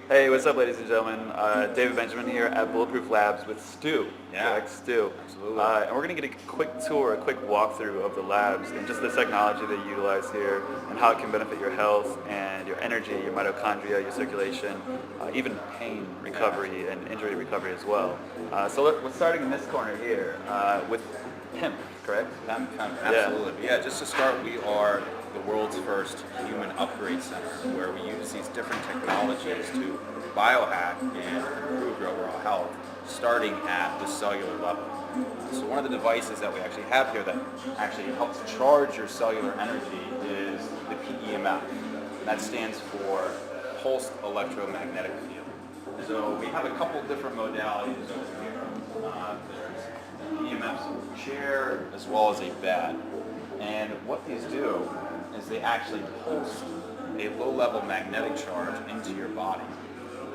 Hey, what's up, ladies and gentlemen? David Benjamin here at Bulletproof Labs with Stu. Yeah, Correct, Stu. absolutely. And we're going to get a quick tour, a quick walkthrough of the labs and just the technology they utilize here and how it can benefit your health and your energy, your mitochondria, your circulation, even pain recovery and injury recovery as well. We're starting in this corner here with PIMP, correct? Absolutely. Yeah, just to start, we are the world's first human upgrade center where we use these different technologies to biohack and improve your overall health, starting at the cellular level. So one of the devices that we actually have here that actually helps charge your cellular energy is the PEMF. That stands for Pulsed Electromagnetic Field. So we have a couple different modalities over here. There's EMFs a chair as well as a bed. And what these do is they actually pulse a low-level magnetic charge into your body.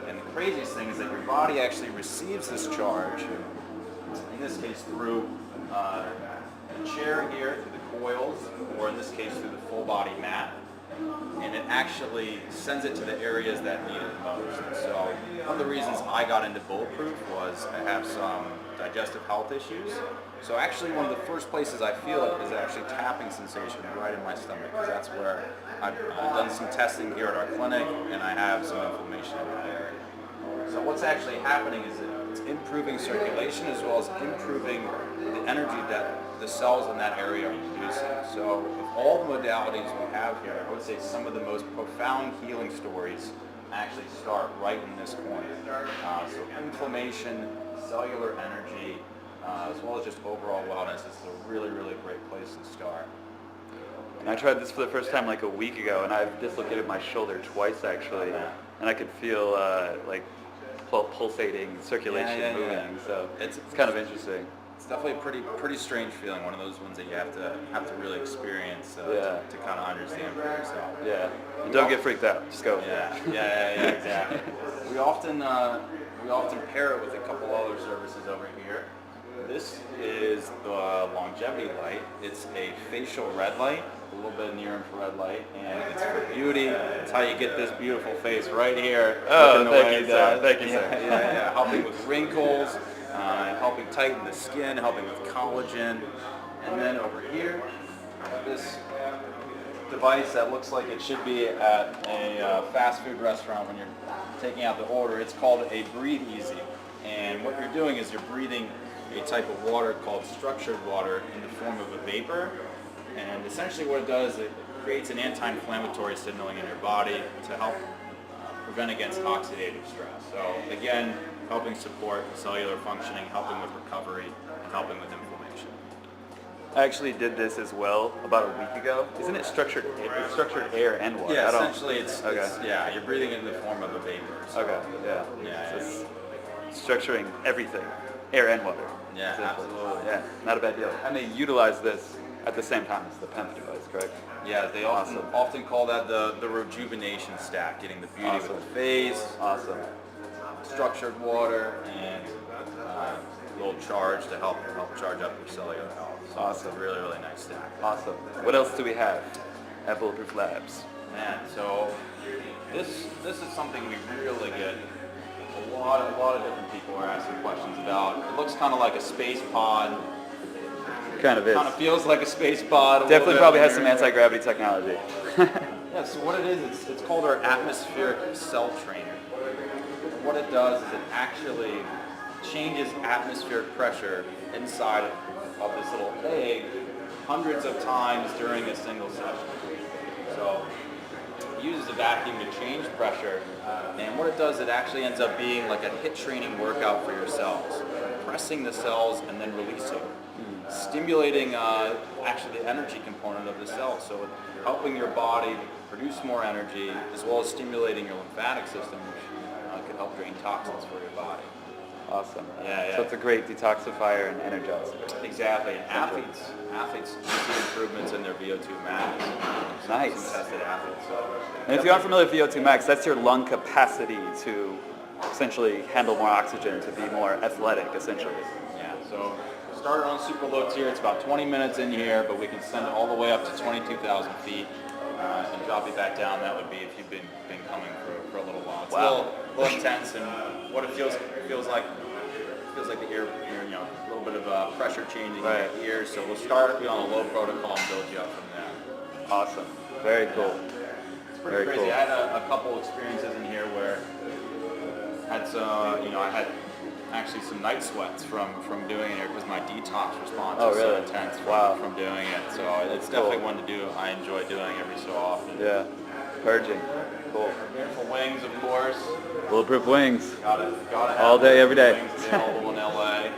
And the craziest thing is that your body actually receives this charge, in this case through the chair here, through the coils, or in this case through the full body mat. And it actually sends it to the areas that need it most. So one of the reasons I got into Bulletproof was I have some digestive health issues. So actually one of the first places I feel it is actually tapping sensation right in my stomach, because that's where I've done some testing here at our clinic and I have some inflammation in that area. So what's actually happening is it's improving circulation as well as improving the energy that the cells in that area are producing. So of all the modalities we have here, I would say some of the most profound healing stories actually start right in this corner. So inflammation, cellular energy, as well as just overall wellness, this is a really, really great place to start. And I tried this for the first time like a week ago, and I've dislocated my shoulder twice actually, and I could feel like pulsating circulation moving. So it's kind of interesting. It's definitely a pretty strange feeling. One of those ones that you have to really experience to kind of understand for yourself. Yeah. And don't get freaked out. Just go. Yeah, exactly. We often pair it with a couple other services over here. This is the longevity light. It's a facial red light, a little bit of near infrared light, and it's for beauty. It's how you get this beautiful face right here. Oh, thank you, sir. Thank you, sir. Yeah. Helping with wrinkles, helping tighten the skin, helping with collagen. And then over here, this device that looks like it should be at a fast food restaurant when you're taking out the order. It's called a Breathe Easy. And what you're doing is you're breathing a type of water called structured water in the form of a vapor. And essentially what it does, it creates an anti-inflammatory signaling in your body to help prevent against oxidative stress. So again, helping support cellular functioning, helping with recovery, and helping with inflammation. I actually did this as well about a week ago. Isn't it structured? It's structured air and water. Yeah, essentially it's you're breathing in the form of a vapor. So. Okay, yeah. So it's structuring everything, air and water. Yeah, absolutely. Yeah, not a bad deal. And they utilize this at the same time as the PEMF device, correct? Yeah, they often call that the rejuvenation stack, getting the beauty with the face, structured water, and a little charge to help charge up your cellular health. So It's a really, really nice stack. Awesome. What else do we have at Bulletproof Labs? Man, so this is something we really get a lot of different people are asking questions about. It looks kind of like a space pod. Kind of is. Kind of feels like a space pod. Definitely probably has some anti-gravity technology. Yeah, so what it is, it's called our atmospheric cell trainer. What it does is it actually changes atmospheric pressure inside of this little egg hundreds of times during a single session. So it uses a vacuum to change pressure, and what it does, it actually ends up being like a HIIT training workout for your cells, pressing the cells and then releasing, stimulating actually the energy component of the cells, so helping your body produce more energy as well as stimulating your lymphatic system, which can help drain toxins for your body. Awesome. Yeah. So it's a great detoxifier and energizer. Exactly. And athletes see improvements in their VO2 max. Nice. Some tested athletes. So. And if you aren't familiar with VO2 max, that's your lung capacity to essentially handle more oxygen, to be more athletic, essentially. Yeah. So started on super low tier. It's about 20 minutes in here, but we can send it all the way up to 22,000 feet. and drop you back down. That would be if you've been coming for a little while. It's Wow. a little intense, and what it feels like the ear, you know, a little bit of pressure changing Right. in your ears. So we'll start you on a low protocol and build you up from there. Awesome. Very cool. It's pretty Very crazy. cool. I had a couple experiences in here where I had actually some night sweats from doing it here because my detox response Oh, was so really? intense Wow. from doing it. So it's definitely one to do. I enjoy doing every so often. Yeah. Purging. Cool. Beautiful wings, of course. Bulletproof wings. Gotta have All day, every day. wings available in LA.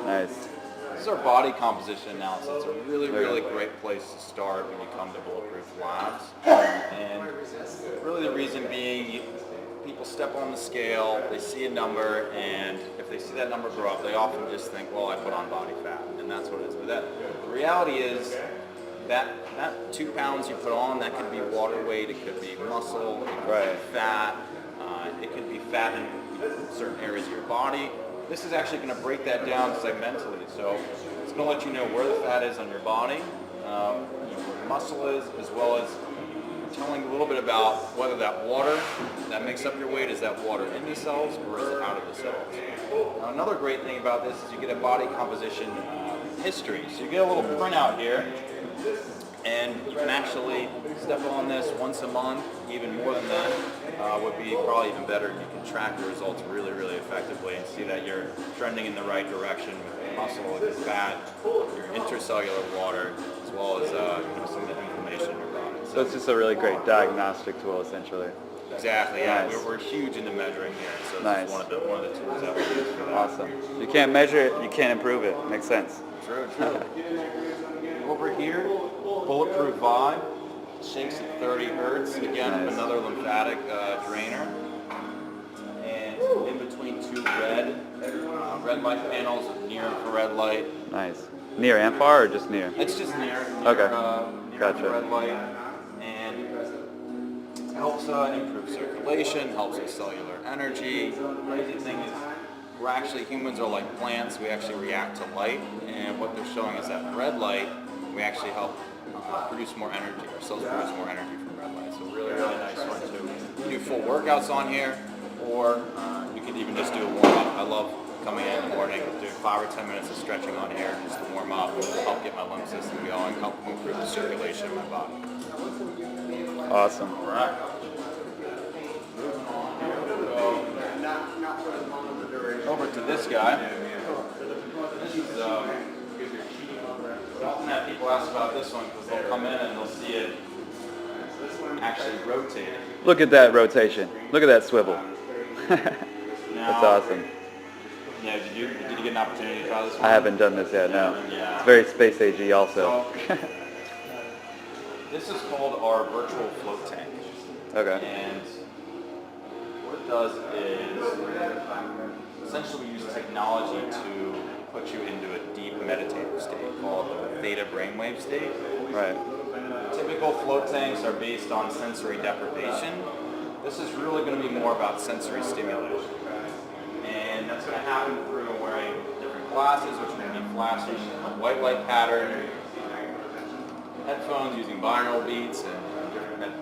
Nice. This is our body composition analysis. It's a really great place to start when you come to Bulletproof Labs. And really the reason being, people step on the scale, they see a number, and if they see that number grow up, they often just think, well, I put on body fat, and that's what it is. But the reality is that 2 pounds you put on, that could be water weight, it could be muscle, it could Right. be fat, it could be fat in certain areas of your body. This is actually going to break that down segmentally. So it's going to let you know where the fat is on your body, where the muscle is, as well as telling a little bit about whether that water that makes up your weight, is that water in the cells or is it out of the cells. Now, another great thing about this is you get a body composition history. So you get a little printout here, and you can actually step on this once a month, even more than that would be probably even better. You can track the results really effectively and see that you're trending in the right direction with muscle, your fat, your intercellular water, as well as some of the inflammation in your body. So it's just a really great diagnostic tool, essentially. Exactly, yeah. Nice. We're huge into measuring here, so Nice. this is one of the tools that we use for that. Awesome. You can't measure it, you can't improve it. Makes sense. True. Over here, Bulletproof Vibe, shakes at 30 hertz. Again, Nice. another lymphatic drainer. And in between two red light panels with near infrared light. Nice. Near and far or just near? It's just near Okay. near Gotcha. infrared light, and it helps improve circulation, helps with cellular energy. The crazy thing is, humans are like plants. We actually react to light, and what they're showing is that red light, we actually help produce more energy. Our cells produce more energy from red light. So really nice one too. You can do full workouts on here, or you could even just do a warm up. I love coming in the morning, doing 5 or 10 minutes of stretching on here just to warm up, help get my lymph system going, help improve the circulation in my body. Awesome. All right. Over to this guy. This is often have people ask about this one because they'll come in and they'll see it actually rotating. Look at that rotation. Look at that swivel. That's awesome. Yeah, did you get an opportunity to try this one? I haven't done this yet, no. Yeah. It's very space agey also. So, this is called our virtual float tank. Okay. And what it does is essentially we use technology to put you into a deep meditative state called the theta brainwave state. Right. Typical float tanks are based on sensory deprivation. This is really going to be more about sensory stimulation. And that's going to happen through wearing different glasses, which are going to be flashing a white light pattern, headphones using binaural beats and different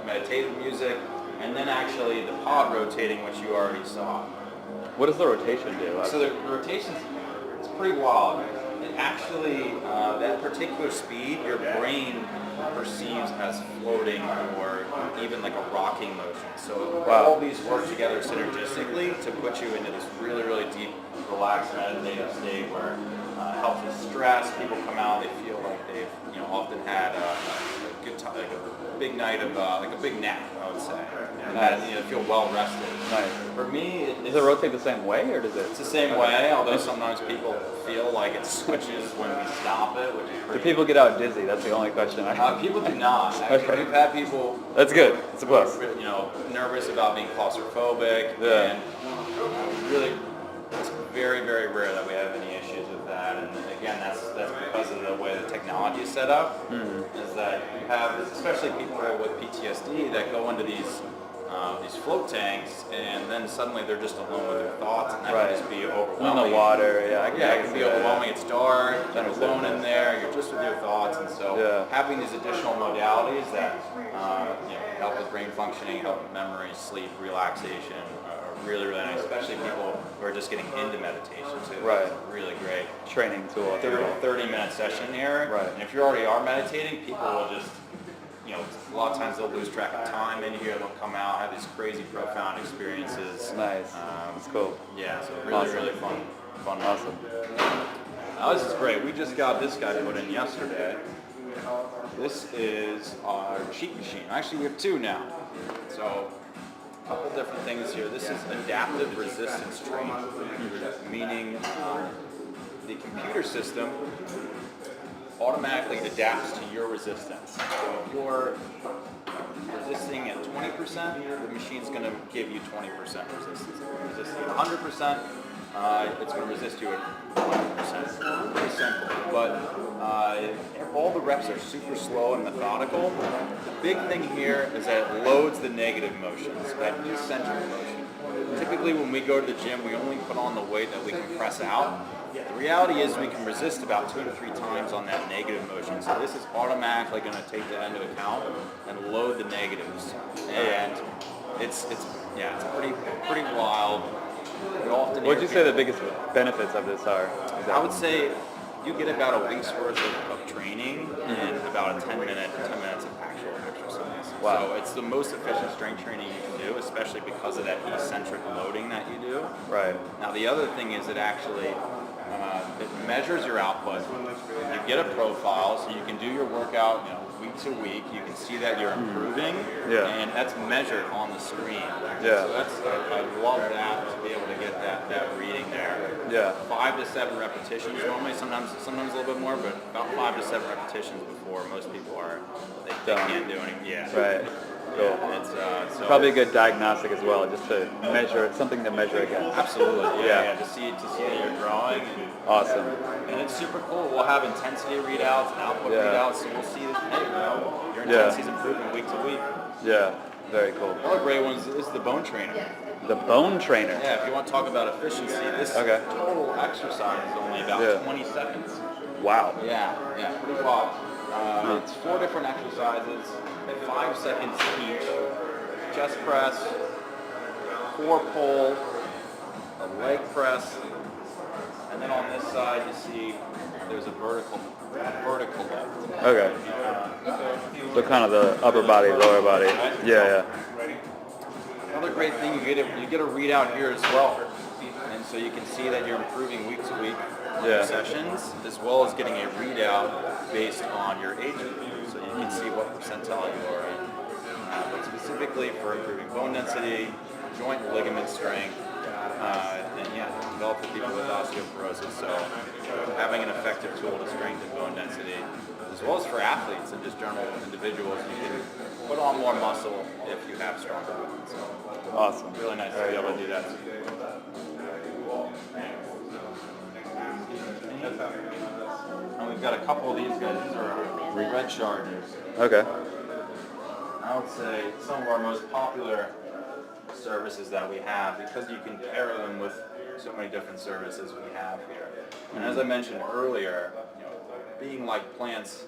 meditative music, and then actually the pod rotating, which you already saw. What does the rotation do? So the rotation, it's pretty wild. It actually, that particular speed, your brain perceives as floating or even like a rocking motion. So all these work together synergistically to put you into this really deep, relaxed meditative state where it helps with stress. People come out, they feel like they've often had a good time, like a big night of like a big nap, I would say. And that, feel well rested. Nice. For me, Does it rotate the same way, or does it? it's the same way, although sometimes people feel like it switches when we stop it, which is Do pretty. people get out dizzy? That's the only question I have. People do not. Actually, Okay. we've had people. That's good. It's a plus. Nervous about being claustrophobic, Yeah. and really, it's very rare that we have any issues with that. And again, that's because of the way the technology is set up. Is that you have, especially people with PTSD that go into these these float tanks, and then suddenly they're just alone with their thoughts, and that Right. can just be In overwhelming. the water, yeah, I Yeah, can it can see be that. overwhelming. It's dark, you're Understand alone that. in there, you're just with your thoughts, and so Yeah. having these additional modalities that help with brain functioning, help with memory, sleep, relaxation are really, really nice, especially people who are just getting into meditation too. Right. It's really great. Training tool. 30-minute session here. Right. And if you already are meditating, people will just, a lot of times they'll lose track of time in here. They'll come out, have these crazy, profound experiences. Nice. That's cool. Yeah, so really, Awesome. really fun. Awesome. Now this is great. We just got this guy put in yesterday. This is our cheek machine. Actually, we have two now. So, a couple different things here. This is adaptive resistance training, meaning the computer system automatically adapts to your resistance. So if you're resisting at 20%, the machine's going to give you 20% resistance. If you're resisting at 100%, it's going to resist you at 100%. Pretty simple. But all the reps are super slow and methodical. The big thing here is that it loads the negative motions, that eccentric motion. Typically when we go to the gym, we only put on the weight that we can press out. The reality is we can resist about 2 to 3 times on that negative motion. So this is automatically going to take that into account and load the negatives. And it's pretty wild. What would you say the biggest benefits of this are? I would say you get about a week's worth of training and about 10 minutes of actual exercise. Wow. So it's the most efficient strength training you can do, especially because of that eccentric loading that you do. Right. Now the other thing is it actually it measures your output. You get a profile, so you can do your workout, week to week. You can see that you're improving, and that's measured on the screen. Yeah. So I love that, to be able to get that reading there. Yeah. 5 to 7 repetitions normally, sometimes a little bit more, but about 5 to 7 repetitions before most people they can't do anything. Yeah. Right. Cool. Yeah, it's so Probably a good diagnostic as well, just to measure, something to measure against. absolutely. Yeah. Yeah. To see that you're growing. Awesome. And it's super cool. We'll have intensity readouts and output readouts, so we'll see that, hey, your intensity's improving week to week. Yeah. Very cool. Another great one is the bone trainer. The bone trainer. Yeah, if you want to talk about efficiency, this total exercise is only about 20 seconds. Wow. Yeah, pretty wild. It's 4 different exercises, 5 seconds each. Chest press, core pull, a leg press, and then on this side you see there's a vertical lift. Okay. So kind of the upper body, lower body. Right? Yeah. Another great thing, you get a readout here as well, and so you can see that you're improving week to week on your sessions, as well as getting a readout based on your age group, so you can see what percentile you are in. But specifically for improving bone density, joint and ligament strength, and develop for people with osteoporosis. So having an effective tool to strengthen bone density, as well as for athletes and just general individuals, you can put on more muscle if you have stronger bones. So Awesome. really nice to be able to do that. And we've got a couple of these guys. These are red chargers. Okay. I would say some of our most popular services that we have, because you can pair them with so many different services we have here. And as I mentioned earlier, being like plants,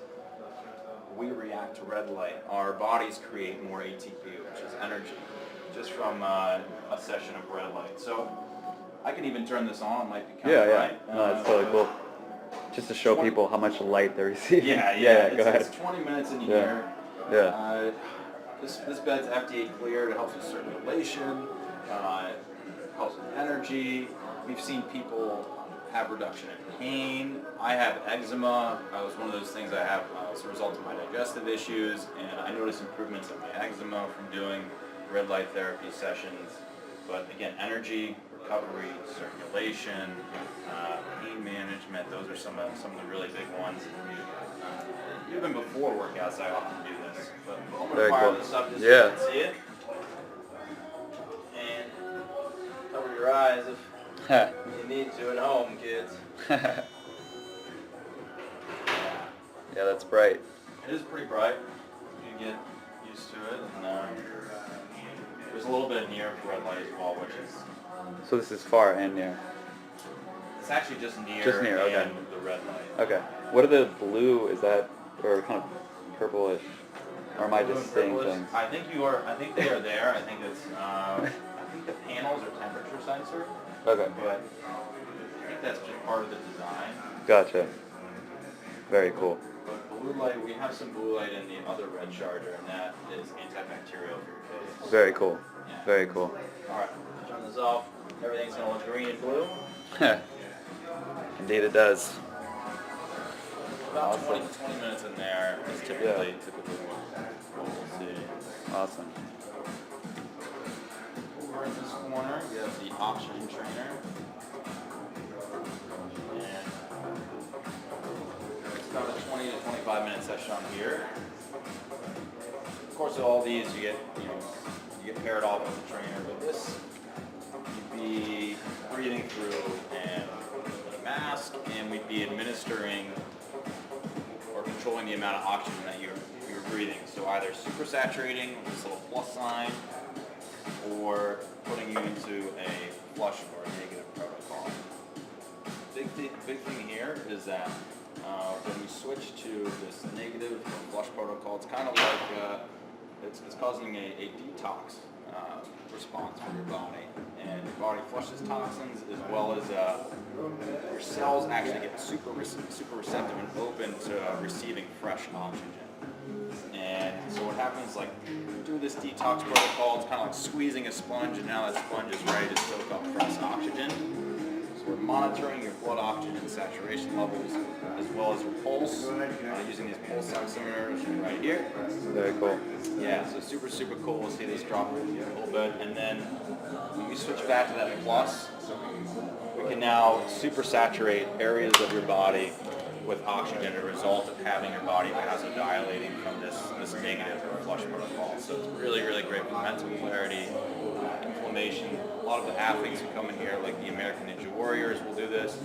we react to red light. Our bodies create more ATP, which is energy, just from a session of red light. So I can even turn this on. It might be kind of bright. No, that's totally cool. Just to show people how much light they're receiving. Yeah. Go ahead. It's 20 minutes in here. Yeah. This bed's FDA cleared. It helps with circulation. Helps with energy. We've seen people have reduction in pain. I have eczema. It was one of those things I have as a result of my digestive issues, and I noticed improvements in my eczema from doing red light therapy sessions. But again, energy, recovery, circulation, pain management, those are some of the really big ones. Even before workouts, I often do this. But I'm going to fire this up just so you can see it. And cover your eyes if you need to at home, kids. Yeah, that's bright. It is pretty bright. You can get used to it. And there's a little bit of near red light as well, which is So this is far and near. it's actually just near, Okay. and the red light. Okay. What are the blue? Is that or kind of purplish? Or am I just saying Purplish. things? I think you are. I think they are there. I think it's. I think the panels are temperature sensor, Okay. but I think that's just part of the design. Gotcha. Very cool. But blue light, we have some blue light in the other red charger, and that is antibacterial for your face. Very cool. Yeah. Very cool. All right, turn this off. Everything's gonna look green and blue. Indeed, it does. About Awesome. 20 minutes in there is typically what we'll see. Awesome. Over in this corner, we have the oxygen trainer. And it's about a 20 to 25 minute session on here. Of course, all these you get paired off with the trainer, but this you'd be breathing through and with a mask, and we'd be administering or controlling the amount of oxygen that you're breathing. So either super saturating with this little plus sign, or putting you into a flush or a negative protocol. Big thing here is that when we switch to this negative flush protocol, it's kind of like it's causing a detox response for your body, and your body flushes toxins as well as your cells actually get super receptive and open to receiving fresh oxygen. And so what happens, like, do this detox protocol, it's kind of like squeezing a sponge, and now that sponge is ready to soak up fresh oxygen. So we're monitoring your blood oxygen saturation levels as well as your pulse using these pulse oximeters right here. Very cool. Yeah, so super cool. We'll see this drop a little bit, and then when we switch back to that plus, we can now super saturate areas of your body with oxygen as a result of having your body vasodilating from this negative flush protocol. So it's really great for mental clarity, inflammation. A lot of the athletes who come in here, like the American Ninja Warriors, will do this,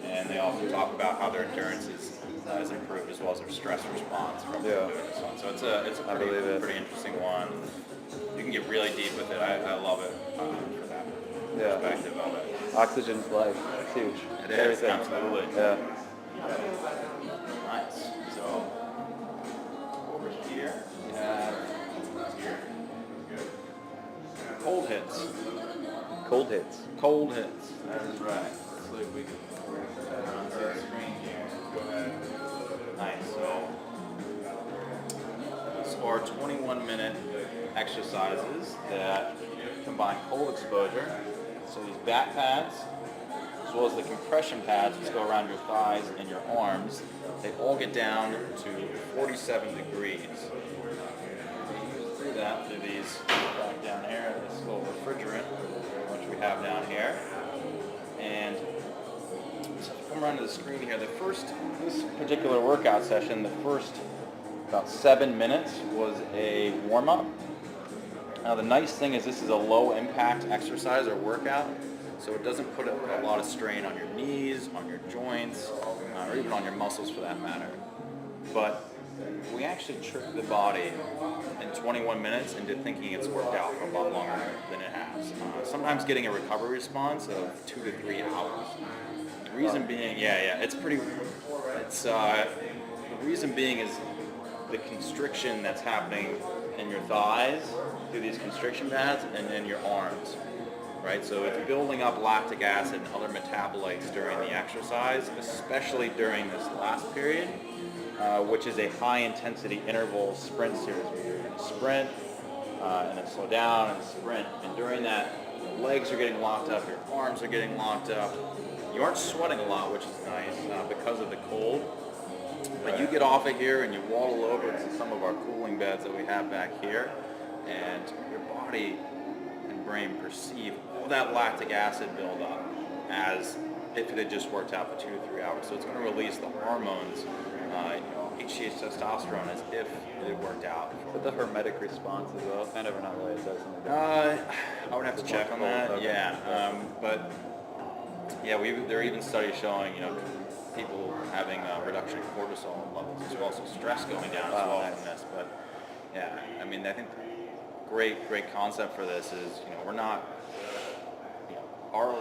and they also talk about how their endurance is improved as well as their stress response from doing this one. So it's a pretty interesting one. You can get really deep with it. I love it for that perspective of it. Oxygen's life. It's huge. It is, Everything. absolutely. Yeah. Nice. So over here we have cold hits. Cold hits. Cold hits. That is right. Let's see if we can put it on the screen here. Go ahead. Nice. So these are 21-minute exercises that combine cold exposure. So these back pads, as well as the compression pads which go around your thighs and your arms, they all get down to 47 degrees. We use through that through these back down here, this little refrigerant, which we have down here. And so if you come around to the screen here, this particular workout session, the first about 7 minutes was a warm-up. Now the nice thing is this is a low impact exercise or workout, so it doesn't put a lot of strain on your knees, on your joints, or even on your muscles for that matter. But we actually trick the body in 21 minutes into thinking it's worked out for a lot longer than it has. Sometimes getting a recovery response of 2 to 3 hours. The reason being, the reason being is the constriction that's happening in your thighs through these constriction pads and in your arms, right? So it's building up lactic acid and other metabolites during the exercise, especially during this last period, which is a high intensity interval sprint series where you're going to sprint and then slow down and sprint. And during that, your legs are getting locked up, your arms are getting locked up. You aren't sweating a lot, which is nice because of the cold. But you get off of here and you waddle over to some of our cooling beds that we have back here, and your body and brain perceive all that lactic acid buildup as if it had just worked out for 2 to 3 hours. So it's going to release the hormones, HGH, testosterone, as if it had worked out. But the hermetic response as well. I never not really it does something like that. I would have to check on that. Okay. Yeah, but yeah, there are even studies showing people having a reduction in cortisol levels as well, so stress going down as well from this. But yeah, I mean, I think great concept for this is, we're not, our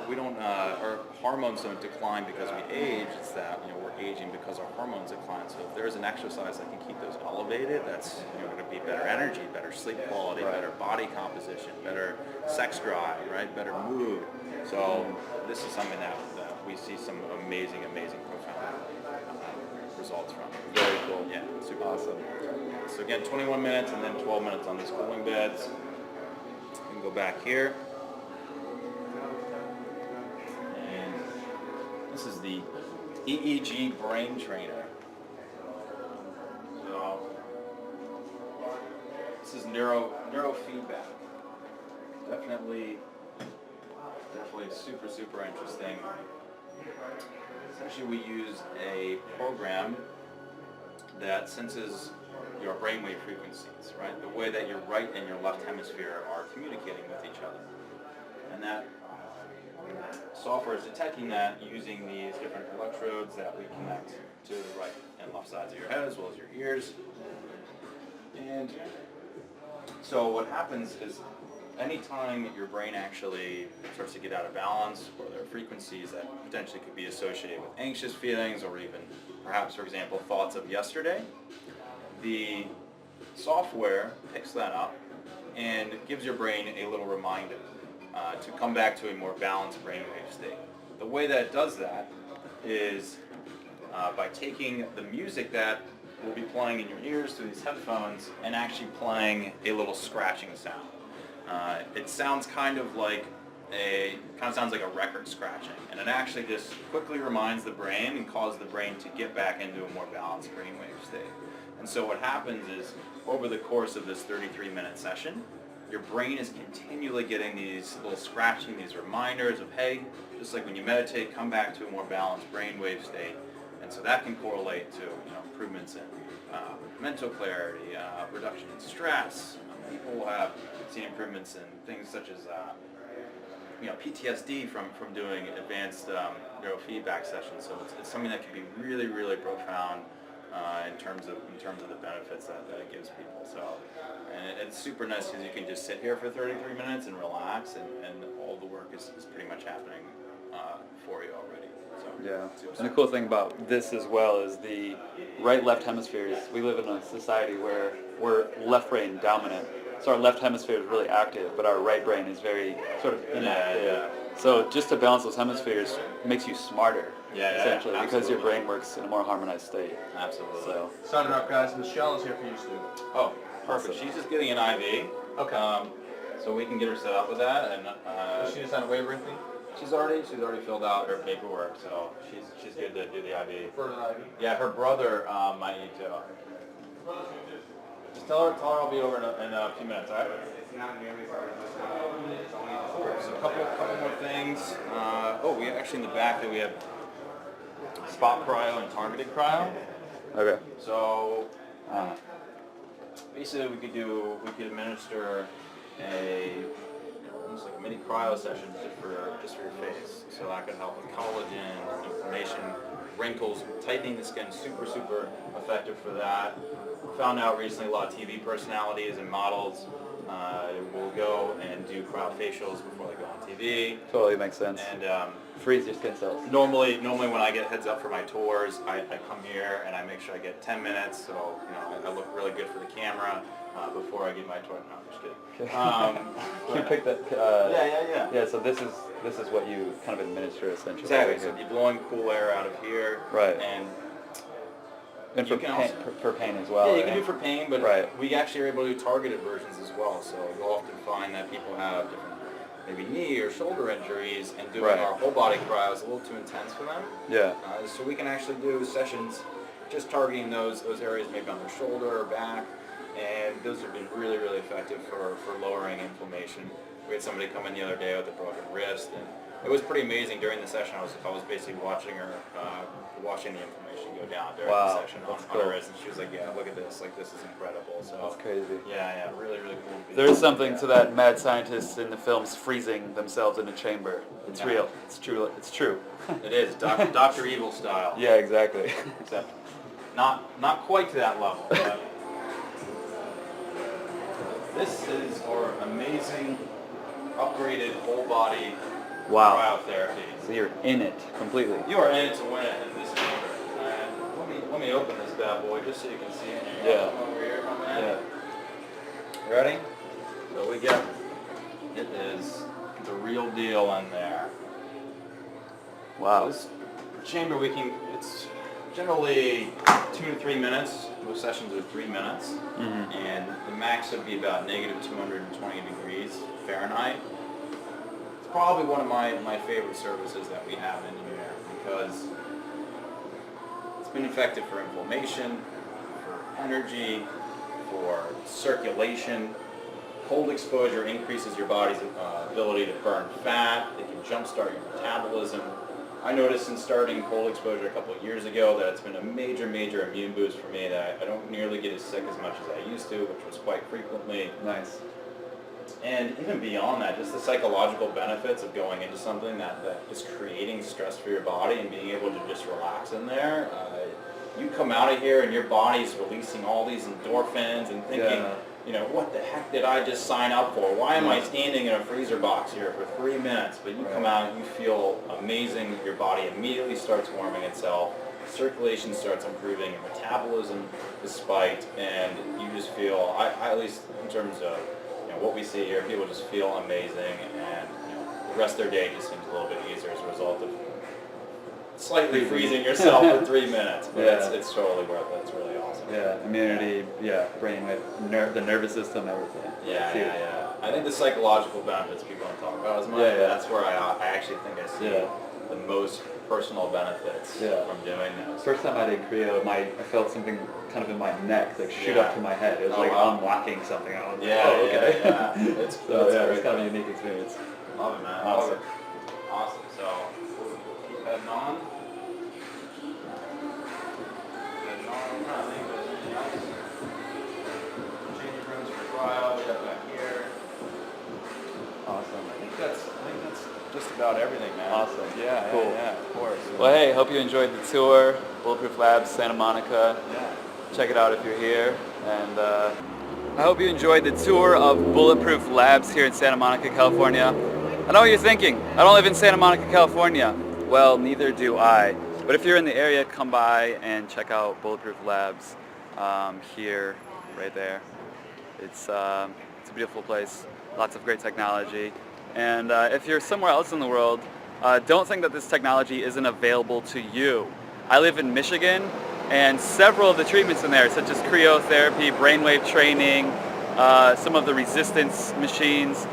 hormones don't decline because we age. It's that, we're aging because our hormones decline. So if there's an exercise that can keep those elevated, that's, going to be better energy, better sleep quality, better body composition, better sex drive, right? Better mood. So this is something that we see some amazing profound results from. Very cool. Yeah, super awesome. So again, 21 minutes and then 12 minutes on these cooling beds. We can go back here. And this is the EEG brain trainer. So this is neurofeedback. Definitely super interesting. Essentially, we use a program that senses your brainwave frequencies, right? The way that your right and your left hemisphere are communicating with each other. And that software is detecting that using these different electrodes that we connect to the right and left sides of your head as well as your ears. And so what happens is anytime your brain actually starts to get out of balance, or there are frequencies that potentially could be associated with anxious feelings or even perhaps, for example, thoughts of yesterday, the software picks that up and gives your brain a little reminder to come back to a more balanced brainwave state. The way that it does that is by taking the music that will be playing in your ears through these headphones and actually playing a little scratching sound. It sounds kind of sounds like a record scratching, and it actually just quickly reminds the brain and causes the brain to get back into a more balanced brainwave state. And so what happens is, over the course of this 33-minute session, your brain is continually getting these little scratching, these reminders of, hey, just like when you meditate, come back to a more balanced brainwave state. And so that can correlate to improvements in mental clarity, reduction in stress. People have seen improvements in things such as PTSD from doing advanced neurofeedback sessions. So it's something that can be really profound in terms of the benefits that it gives people. So, and it's super nice because you can just sit here for 33 minutes and relax, and all the work is pretty much happening for you already. So, yeah, and the cool thing about this as well is the right-left hemispheres. We live in a society where we're left brain dominant. So our left hemisphere is really active, but our right brain is very sort of inactive. Yeah. So just to balance those hemispheres makes you smarter, essentially, because your absolutely. brain works in a more harmonized state. Absolutely. So, Sign it up, guys. Michelle is here for you, Stu. oh, perfect. Awesome. She's just getting an IV. Okay. So we can get her set up with that, and Does she just sign a waiver or anything? she's already filled out her paperwork, so she's good to do the IV. For an IV? Yeah, her brother might need to. Just tell her I'll be over in a few minutes, all right? So a couple more things. We actually in the back that we have spot cryo and targeted cryo. okay. So basically we could administer almost like a mini cryo session just for your face. So that could help with collagen, inflammation, wrinkles, tightening the skin. Super effective for that. Found out recently a lot of TV personalities and models will go and do cryofacials before they go on TV. Totally makes sense. And freeze your skin cells. normally when I get heads up for my tours, I come here and I make sure I get 10 minutes, so I look really good for the camera before I give my tour. No, I'm just kidding. Can you pick that? Yeah. Yeah. So this is what you kind of administer essentially. Exactly. So you're blowing cool air out of here. Right. And for you can pain, also- for pain as well. Yeah, you right? can do for pain, but Right. we actually are able to do targeted versions as well. So you'll often find that people have different, maybe knee or shoulder injuries, and doing Right. our whole body cryo is a little too intense for them. Yeah. So we can actually do sessions just targeting those areas, maybe on their shoulder or back, and those have been really effective for lowering inflammation. We had somebody come in the other day with a broken wrist, and it was pretty amazing. During the session, I was basically watching her, watching the inflammation go down during the Wow, session that's on cool. her wrist, and she was like, "Yeah, look at this! Like, this is incredible." So That's crazy. yeah, really cool. There is something to that mad scientists in the films freezing themselves in a chamber. It's Yeah. real. It's true. It's true. It is Dr. Evil style. Yeah, exactly. Except not quite to that level. But This is our amazing upgraded whole body Wow. cryotherapy. So you're in it completely. You are in it to win it in this chamber. And let me open this bad boy just so you can see it. Yeah. Come over here, my man. Yeah. Ready? So we get, it is the real deal in there. Wow. This chamber it's generally 2 to 3 minutes. Most sessions are 3 minutes. Mm-hmm. And the max would be about negative 220 degrees Fahrenheit. It's probably one of my favorite services that we have in here because it's been effective for inflammation, for energy, for circulation. Cold exposure increases your body's ability to burn fat. It can jumpstart your metabolism. I noticed in starting cold exposure a couple of years ago that it's been a major immune boost for me, that I don't nearly get as sick as much as I used to, which was quite frequently. Nice. And even beyond that, just the psychological benefits of going into something that is creating stress for your body and being able to just relax in there. You come out of here and your body's releasing all these endorphins and thinking, you know, what the heck did I just sign up for? Why am I standing in a freezer box here for 3 minutes? But you come out and you feel amazing. Your body immediately starts warming itself. Circulation starts improving. Your metabolism is spiked, and you just feel, I at least in terms of what we see here, people just feel amazing, and the rest of their day just seems a little bit easier as a result of slightly freezing yourself for 3 minutes. But it's totally worth it. It's really awesome. Yeah, immunity, brainwave, the nervous system, everything. Yeah. I think the psychological benefits people don't talk about as much. Yeah. That's where I actually think I see the most personal benefits from doing this. First time I did cryo, I felt something kind of in my neck, like shoot up to my head. It was like unlocking something. I was like, okay. It's It's kind of a unique experience. Love it, man. Awesome. Love it. Awesome. So we'll keep heading on. Heading on. I'm trying to think if there's anything else. Changing rooms for cryo. We got back here. Awesome. I think that's just about everything, man. Awesome. Yeah. Cool. Yeah, of course. Well, hey, hope you enjoyed the tour. Bulletproof Labs, Santa Monica. Yeah. Check it out if you're here. And I hope you enjoyed the tour of Bulletproof Labs here in Santa Monica, California. I know what you're thinking. I don't live in Santa Monica, California. Well, neither do I. But if you're in the area, come by and check out Bulletproof Labs here, right there. It's a beautiful place. Lots of great technology. And if you're somewhere else in the world, don't think that this technology isn't available to you. I live in Michigan, and several of the treatments in there, such as cryotherapy, brainwave training, some of the resistance machines,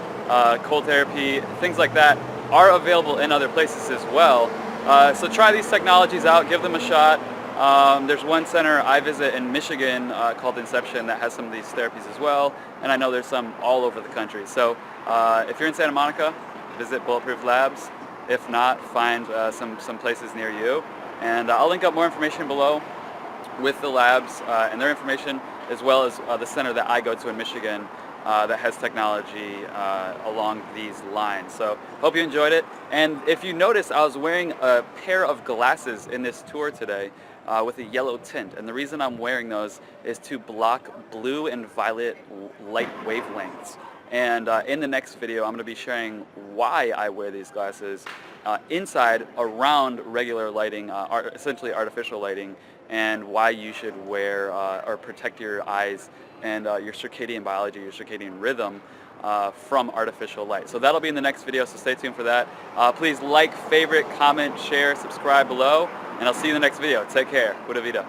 cold therapy, things like that, are available in other places as well. So try these technologies out, give them a shot. There's one center I visit in Michigan called Inception that has some of these therapies as well, and I know there's some all over the country. So if you're in Santa Monica, visit Bulletproof Labs. If not, find some places near you. And I'll link up more information below with the labs and their information, as well as the center that I go to in Michigan that has technology along these lines. So hope you enjoyed it. And if you notice, I was wearing a pair of glasses in this tour today with a yellow tint. And the reason I'm wearing those is to block blue and violet light wavelengths. And in the next video, I'm going to be sharing why I wear these glasses inside around regular lighting, essentially artificial lighting, and why you should wear or protect your eyes and your circadian biology, your circadian rhythm from artificial light. So that'll be in the next video, so stay tuned for that. Please like, favorite, comment, share, subscribe below, and I'll see you in the next video. Take care. Pura vida.